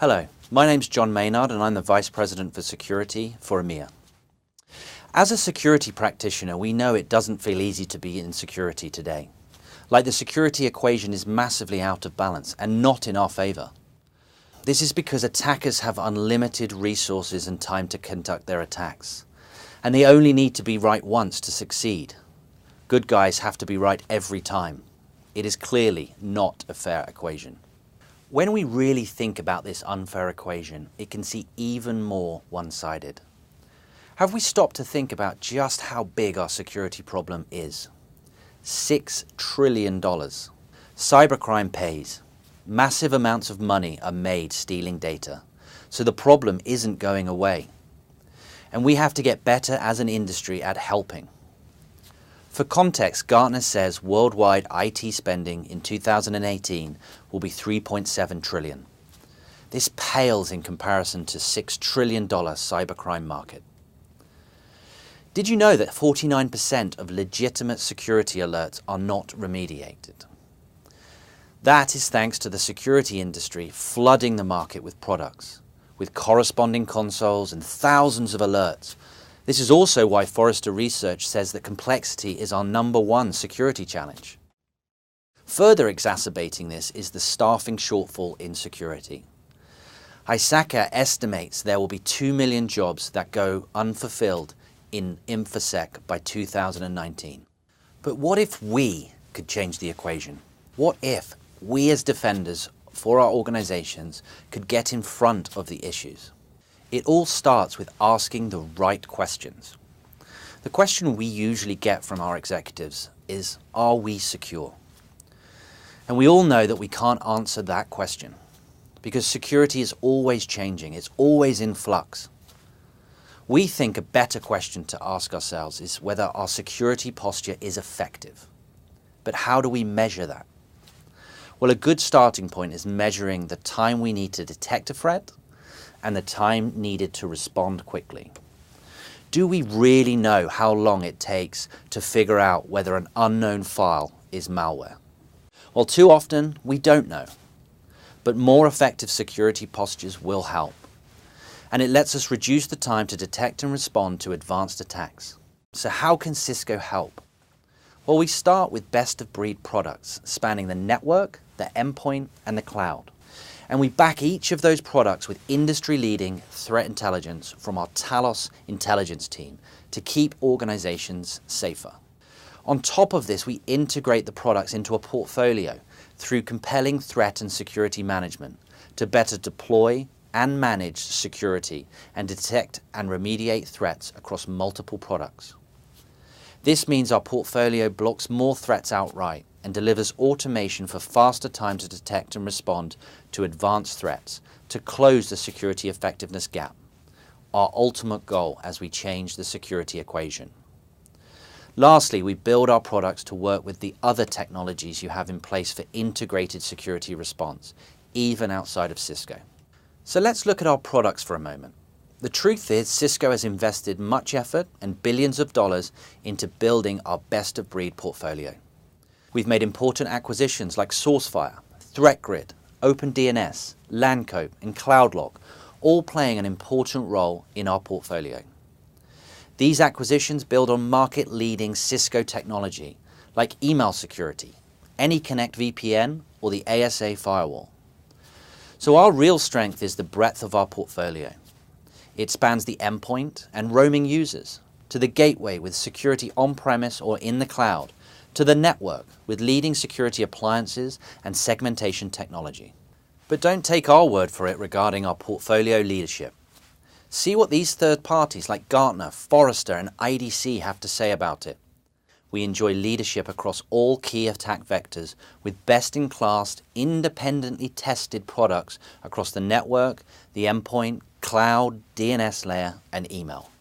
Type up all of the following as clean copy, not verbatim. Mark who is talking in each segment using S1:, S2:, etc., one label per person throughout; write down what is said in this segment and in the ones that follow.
S1: Hello, my name's John Maynard and I'm the Vice President for Security for EMEA. As a security practitioner, we know it doesn't feel easy to be in security today. Like the security equation is massively out of balance and not in our favor. This is because attackers have unlimited resources and time to conduct their attacks. And they only need to be right once to succeed. Good guys have to be right every time. It is clearly not a fair equation. When we really think about this unfair equation, it can seem even more one-sided. Have we stopped to think about just how big our security problem is? $6 trillion. Cybercrime pays. Massive amounts of money are made stealing data. So the problem isn't going away. And we have to get better as an industry at helping. For context, Gartner says worldwide IT spending in 2018 will be $3.7 trillion. This pales in comparison to $6 trillion cybercrime market. Did you know that 49% of legitimate security alerts are not remediated? That is thanks to the security industry flooding the market with products, with corresponding consoles and thousands of alerts. This is also why Forrester Research says that complexity is our #1 security challenge. Further exacerbating this is the staffing shortfall in security. ISACA estimates there will be 2 million jobs that go unfulfilled in InfoSec by 2019. But what if we could change the equation? What if we as defenders for our organizations could get in front of the issues? It all starts with asking the right questions. The question we usually get from our executives is, are we secure? And we all know that we can't answer that question because security is always changing, it's always in flux. We think a better question to ask ourselves is whether our security posture is effective. But how do we measure that? Well, a good starting point is measuring the time we need to detect a threat and the time needed to respond quickly. Do we really know how long it takes to figure out whether an unknown file is malware? Well, too often we don't know, but more effective security postures will help. And it lets us reduce the time to detect and respond to advanced attacks. So how can Cisco help? Well, we start with best-of-breed products spanning the network, the endpoint, and the cloud. And we back each of those products with industry-leading threat intelligence from our Talos intelligence team to keep organizations safer. On top of this, we integrate the products into a portfolio through compelling threat and security management to better deploy and manage security and detect and remediate threats across multiple products. This means our portfolio blocks more threats outright and delivers automation for faster time to detect and respond to advanced threats to close the security effectiveness gap, our ultimate goal as we change the security equation. Lastly, we build our products to work with the other technologies you have in place for integrated security response, even outside of Cisco. So let's look at our products for a moment. The truth is, Cisco has invested much effort and billions of dollars into building our best-of-breed portfolio. We've made important acquisitions like SourceFire, ThreatGrid, OpenDNS, Landcope, and CloudLock, all playing an important role in our portfolio. These acquisitions build on market-leading Cisco technology like email security, AnyConnect VPN, or the ASA firewall. So our real strength is the breadth of our portfolio. It spans the endpoint and roaming users, to the gateway with security on-premise or in the cloud, to the network with leading security appliances and segmentation technology. But don't take our word for it regarding our portfolio leadership. See what these third parties like Gartner, Forrester, and IDC have to say about it. We enjoy leadership across all key attack vectors with best-in-class, independently tested products across the network, the endpoint, cloud, DNS layer, and email.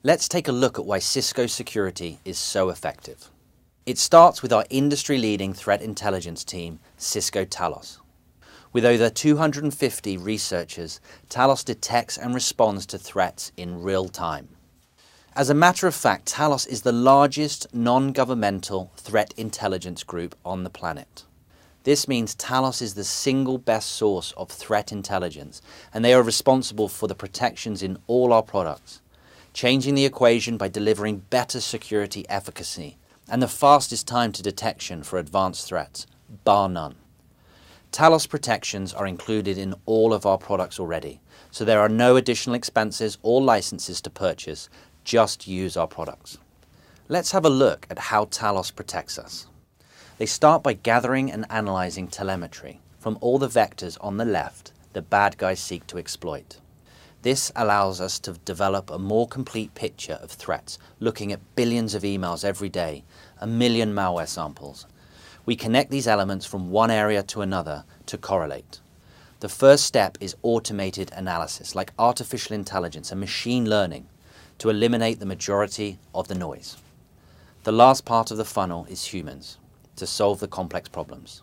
S1: Let's take a look at why Cisco security is so effective. It starts with our industry-leading threat intelligence team, Cisco Talos. With over 250 researchers, Talos detects and responds to threats in real time. As a matter of fact, Talos is the largest non-governmental threat intelligence group on the planet. This means Talos is the single best source of threat intelligence, and they are responsible for the protections in all our products, changing the equation by delivering better security efficacy and the fastest time to detection for advanced threats, bar none. Talos protections are included in all of our products already, so there are no additional expenses or licenses to purchase, just use our products. Let's have a look at how Talos protects us. They start by gathering and analyzing telemetry from all the vectors on the left that bad guys seek to exploit. This allows us to develop a more complete picture of threats, looking at billions of emails every day, 1 million malware samples. We connect these elements from one area to another to correlate. The first step is automated analysis, like artificial intelligence and machine learning, to eliminate the majority of the noise. The last part of the funnel is humans, to solve the complex problems.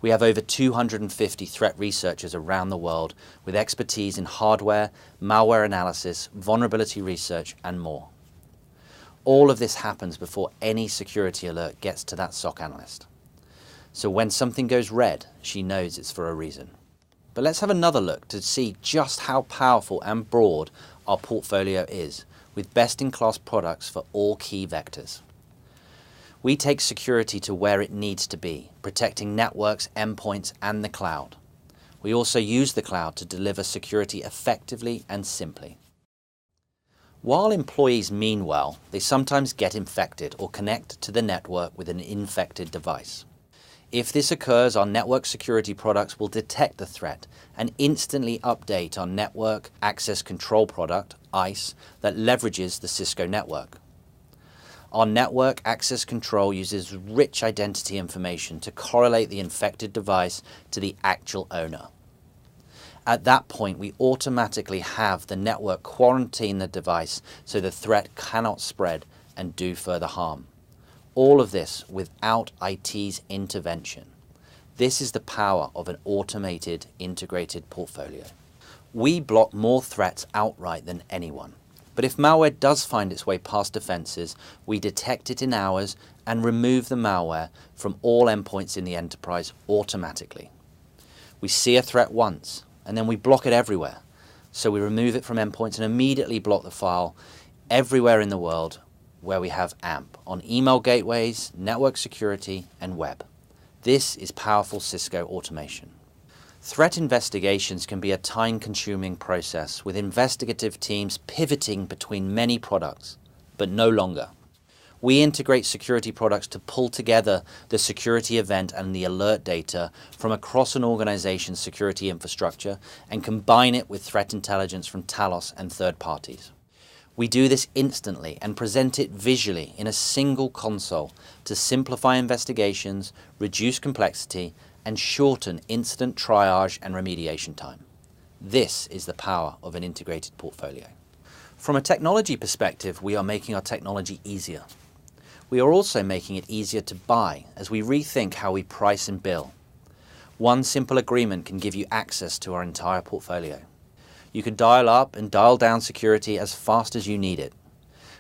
S1: We have over 250 threat researchers around the world with expertise in hardware, malware analysis, vulnerability research, and more. All of this happens before any security alert gets to that SOC analyst. So when something goes red, she knows it's for a reason. But let's have another look to see just how powerful and broad our portfolio is, with best-in-class products for all key vectors. We take security to where it needs to be, protecting networks, endpoints, and the cloud. We also use the cloud to deliver security effectively and simply. While employees mean well, they sometimes get infected or connect to the network with an infected device. If this occurs, our network security products will detect the threat and instantly update our network access control product, ICE, that leverages the Cisco network. Our network access control uses rich identity information to correlate the infected device to the actual owner. At that point, we automatically have the network quarantine the device so the threat cannot spread and do further harm. All of this without IT's intervention. This is the power of an automated, integrated portfolio. We block more threats outright than anyone. But if malware does find its way past defenses, we detect it in hours and remove the malware from all endpoints in the enterprise automatically. We see a threat once, and then we block it everywhere. So we remove it from endpoints and immediately block the file everywhere in the world where we have AMP, on email gateways, network security, and web. This is powerful Cisco automation. Threat investigations can be a time-consuming process, with investigative teams pivoting between many products, but no longer. We integrate security products to pull together the security event and the alert data from across an organization's security infrastructure and combine it with threat intelligence from Talos and third parties. We do this instantly and present it visually in a single console to simplify investigations, reduce complexity, and shorten incident triage and remediation time. This is the power of an integrated portfolio. From a technology perspective, we are making our technology easier. We are also making it easier to buy as we rethink how we price and bill. One simple agreement can give you access to our entire portfolio. You can dial up and dial down security as fast as you need it.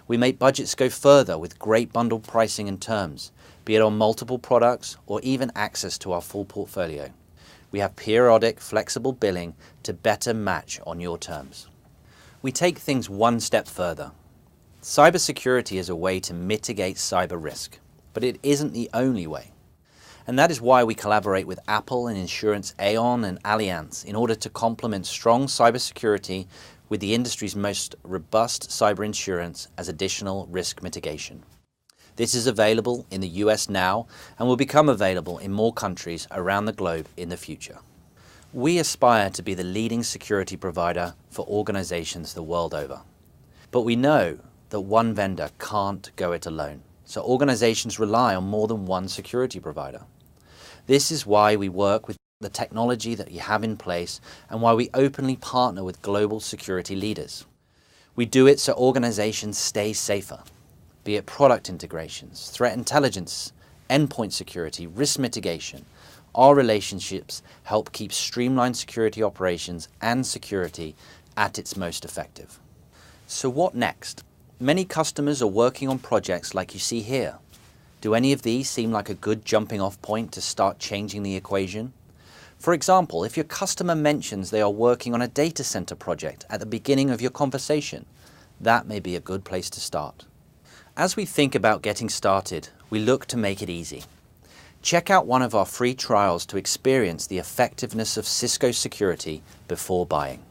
S1: We make budgets go further with great bundled pricing and terms, be it on multiple products or even access to our full portfolio. We have periodic, flexible billing to better match on your terms. We take things one step further. Cybersecurity is a way to mitigate cyber risk, but it isn't the only way. And that is why we collaborate with Apple and insurance Aon and Allianz in order to complement strong cybersecurity with the industry's most robust cyber insurance as additional risk mitigation. This is available in the US now and will become available in more countries around the globe in the future. We aspire to be the leading security provider for organizations the world over. But we know that one vendor can't go it alone, so organizations rely on more than one security provider. This is why we work with the technology that you have in place and why we openly partner with global security leaders. We do it so organizations stay safer, be it product integrations, threat intelligence, endpoint security, risk mitigation. Our relationships help keep streamlined security operations and security at its most effective. So what next? Many customers are working on projects like you see here. Do any of these seem like a good jumping off point to start changing the equation? For example, if your customer mentions they are working on a data center project at the beginning of your conversation, that may be a good place to start. As we think about getting started, we look to make it easy. Check out one of our free trials to experience the effectiveness of Cisco security before buying.